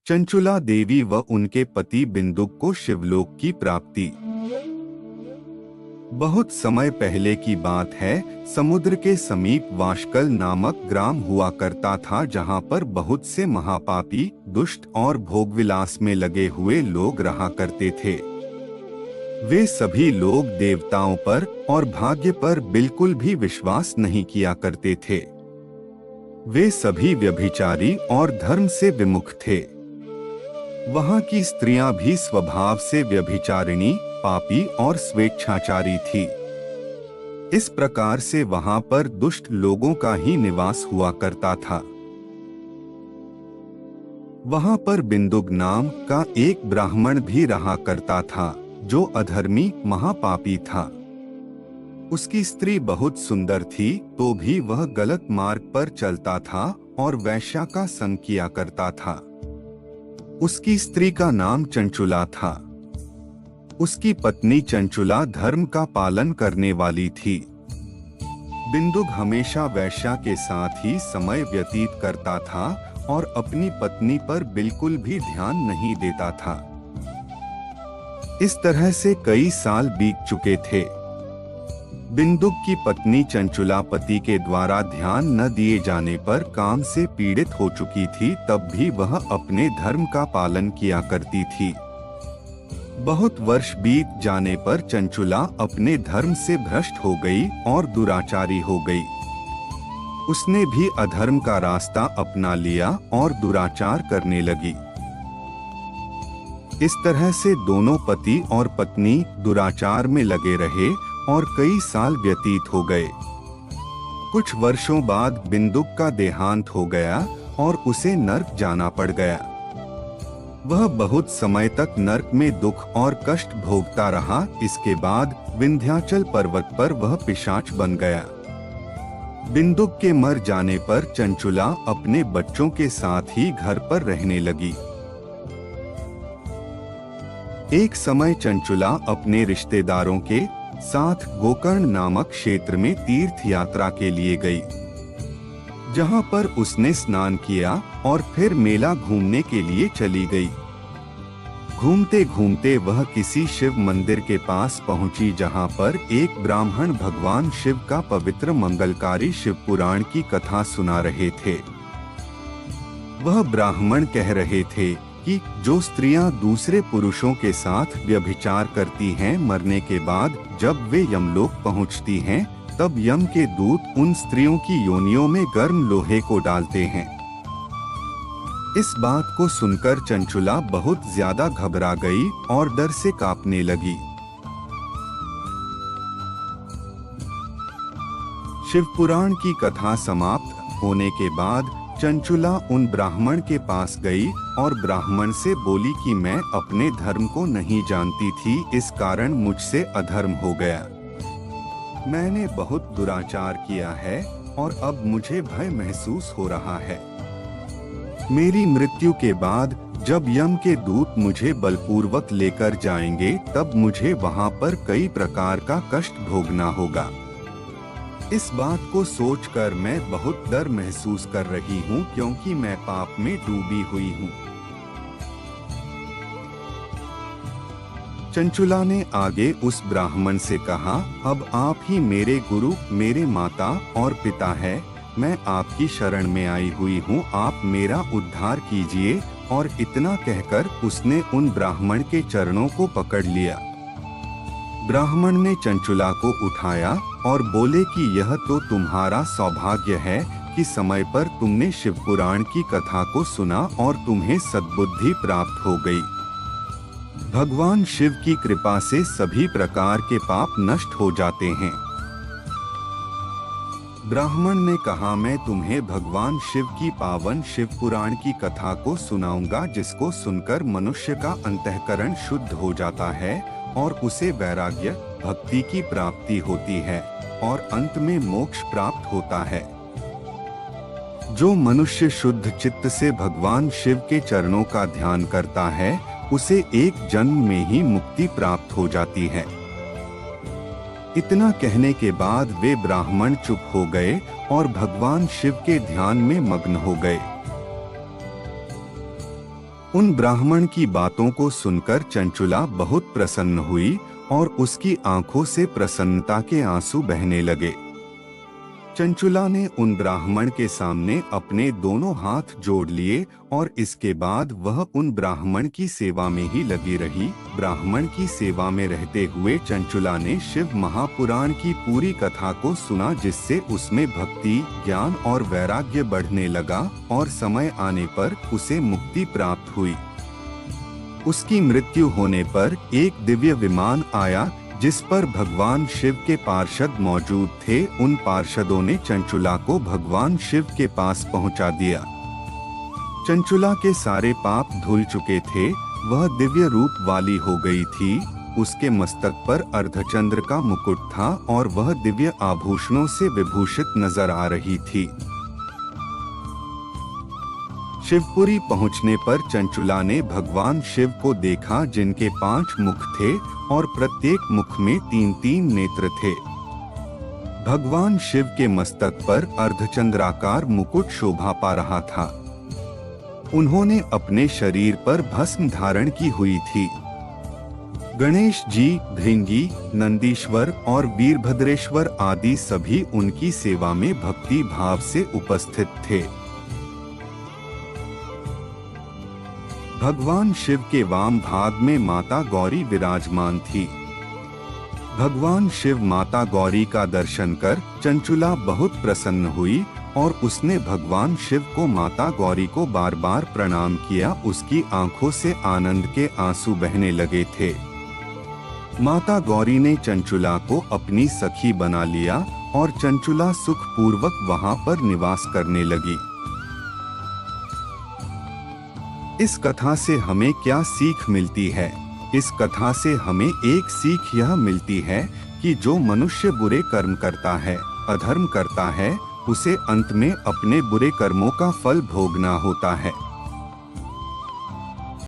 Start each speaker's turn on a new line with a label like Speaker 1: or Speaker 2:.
Speaker 1: चंचुला देवी व उनके पति बिंदुक को शिवलोक की प्राप्ति। बहुत समय पहले की बात है। समुद्र के समीप वाशकल नामक ग्राम हुआ करता था, जहां पर बहुत से महापापी, दुष्ट और भोगविलास में लगे हुए लोग रहा करते थे। वे सभी लोग देवताओं पर और भाग्य पर बिल्कुल भी विश्वास नहीं किया करते थे। वे सभी व्यभिचारी और धर्म से विमुख थे। वहां की स्त्रियां भी स्वभाव से व्यभिचारिणी, पापी और स्वेच्छाचारी थी। इस प्रकार से वहां पर दुष्ट लोगों का ही निवास हुआ करता था। वहां पर बिंदुक नाम का एक ब्राह्मण भी रहा करता था, जो अधर्मी महापापी था। उसकी स्त्री बहुत सुंदर थी, तो भी वह गलत मार्ग पर चलता था और वैश्या का संग किया करता था। उसकी स्त्री का नाम चंचुला था। उसकी पत्नी चंचुला धर्म का पालन करने वाली थी। बिंदुक हमेशा वैश्या के साथ ही समय व्यतीत करता था और अपनी पत्नी पर बिल्कुल भी ध्यान नहीं देता था। इस तरह से कई साल बीत चुके थे। बिंदुक की पत्नी चंचुला पति के द्वारा ध्यान न दिए जाने पर काम से पीड़ित हो चुकी थी, तब भी वह अपने धर्म का पालन किया करती थी। बहुत वर्ष बीत जाने पर चंचुला अपने धर्म से भ्रष्ट हो गई और दुराचारी हो गई। उसने भी अधर्म का रास्ता अपना लिया और दुराचार करने लगी। इस तरह से दोनों पति और पत्नी दुराचार में लगे रहे और कई साल व्यतीत हो गए। कुछ वर्षों बाद बिंदुक का देहांत हो गया और उसे नर्क जाना पड़ गया। वह बहुत समय तक नर्क में दुख और कष्ट भोगता रहा। इसके बाद विंध्याचल पर्वत पर वह पिशाच बन गया। बिंदुक के मर जाने पर चंचुला अपने बच्चों के साथ ही घर पर रहने लगी। एक समय चंचुला अपने रिश्तेदारों के साथ गोकर्ण नामक क्षेत्र में तीर्थ यात्रा के लिए गई, जहां पर उसने स्नान किया और फिर मेला घूमने के लिए चली गई। घूमते घूमते वह किसी शिव मंदिर के पास पहुंची, जहां पर एक ब्राह्मण भगवान शिव का पवित्र मंगलकारी शिव पुराण की कथा सुना रहे थे। वह ब्राह्मण कह रहे थे कि जो स्त्रियां दूसरे पुरुषों के साथ व्यभिचार करती हैं, मरने के बाद जब वे यमलोक पहुंचती हैं, तब यम के दूत उन स्त्रियों की योनियों में गर्म लोहे को डालते हैं। इस बात को सुनकर चंचुला बहुत ज्यादा घबरा गई और डर से कांपने लगी। शिवपुराण की कथा समाप्त होने के बाद चंचुला उन ब्राह्मण के पास गई और ब्राह्मण से बोली कि मैं अपने धर्म को नहीं जानती थी, इस कारण मुझसे अधर्म हो गया। मैंने बहुत दुराचार किया है और अब मुझे भय महसूस हो रहा है। मेरी मृत्यु के बाद जब यम के दूत मुझे बलपूर्वक लेकर जाएंगे, तब मुझे वहां पर कई प्रकार का कष्ट भोगना होगा। इस बात को सोचकर मैं बहुत डर महसूस कर रही हूँ, क्योंकि मैं पाप में डूबी हुई हूँ। चंचुला ने आगे उस ब्राह्मण से कहा, अब आप ही मेरे गुरु, मेरे माता और पिता है। मैं आपकी शरण में आई हुई हूँ, आप मेरा उद्धार कीजिए। और इतना कहकर उसने उन ब्राह्मण के चरणों को पकड़ लिया। ब्राह्मण ने चंचुला को उठाया और बोले कि यह तो तुम्हारा सौभाग्य है कि समय पर तुमने शिवपुराण की कथा को सुना और तुम्हें सद्बुद्धि प्राप्त हो गई। भगवान शिव की कृपा से सभी प्रकार के पाप नष्ट हो जाते हैं। ब्राह्मण ने कहा, मैं तुम्हें भगवान शिव की पावन शिवपुराण की कथा को सुनाऊंगा, जिसको सुनकर मनुष्य का अंतःकरण शुद्ध हो जाता है और उसे वैराग्य, भक्ति की प्राप्ति होती है और अंत में मोक्ष प्राप्त होता है। जो मनुष्य शुद्ध चित्त से भगवान शिव के चरणों का ध्यान करता है, उसे एक जन्म में ही मुक्ति प्राप्त हो जाती है। इतना कहने के बाद वे ब्राह्मण चुप हो गए और भगवान शिव के ध्यान में मग्न हो गए। उन ब्राह्मण की बातों को सुनकर चंचुला बहुत प्रसन्न हुई और उसकी आंखों से प्रसन्नता के आंसू बहने लगे। चंचुला ने उन ब्राह्मण के सामने अपने दोनों हाथ जोड़ लिए और इसके बाद वह उन ब्राह्मण की सेवा में ही लगी रही। ब्राह्मण की सेवा में रहते हुए चंचुला ने शिव महापुराण की पूरी कथा को सुना, जिससे उसमें भक्ति, ज्ञान और वैराग्य बढ़ने लगा और समय आने पर उसे मुक्ति प्राप्त हुई। उसकी मृत्यु होने पर एक दिव्य विमान आया जिस पर भगवान शिव के पार्षद मौजूद थे। उन पार्षदों ने चंचुला को भगवान शिव के पास पहुंचा दिया। चंचुला के सारे पाप धुल चुके थे, वह दिव्य रूप वाली हो गई थी। उसके मस्तक पर अर्धचंद्र का मुकुट था और वह दिव्य आभूषणों से विभूषित नजर आ रही थी। शिवपुरी पहुंचने पर चंचुला ने भगवान शिव को देखा, जिनके 5 मुख थे और प्रत्येक मुख में 3-3 नेत्र थे। भगवान शिव के मस्तक पर अर्धचंद्राकार मुकुट शोभा पा रहा था। उन्होंने अपने शरीर पर भस्म धारण की हुई थी। गणेश जी, भृंगी, नंदीश्वर और वीरभद्रेश्वर आदि सभी उनकी सेवा में भक्ति भाव से उपस्थित थे। भगवान शिव के वाम भाग में माता गौरी विराजमान थी। भगवान शिव माता गौरी का दर्शन कर चंचुला बहुत प्रसन्न हुई और उसने भगवान शिव को माता गौरी को बार बार प्रणाम किया। उसकी आंखों से आनंद के आंसू बहने लगे थे। माता गौरी ने चंचुला को अपनी सखी बना लिया और चंचुला सुखपूर्वक वहां पर निवास करने लगी। इस कथा से हमें क्या सीख मिलती है? इस कथा से हमें एक सीख यह मिलती है कि जो मनुष्य बुरे कर्म करता है, अधर्म करता है, उसे अंत में अपने बुरे कर्मों का फल भोगना होता है।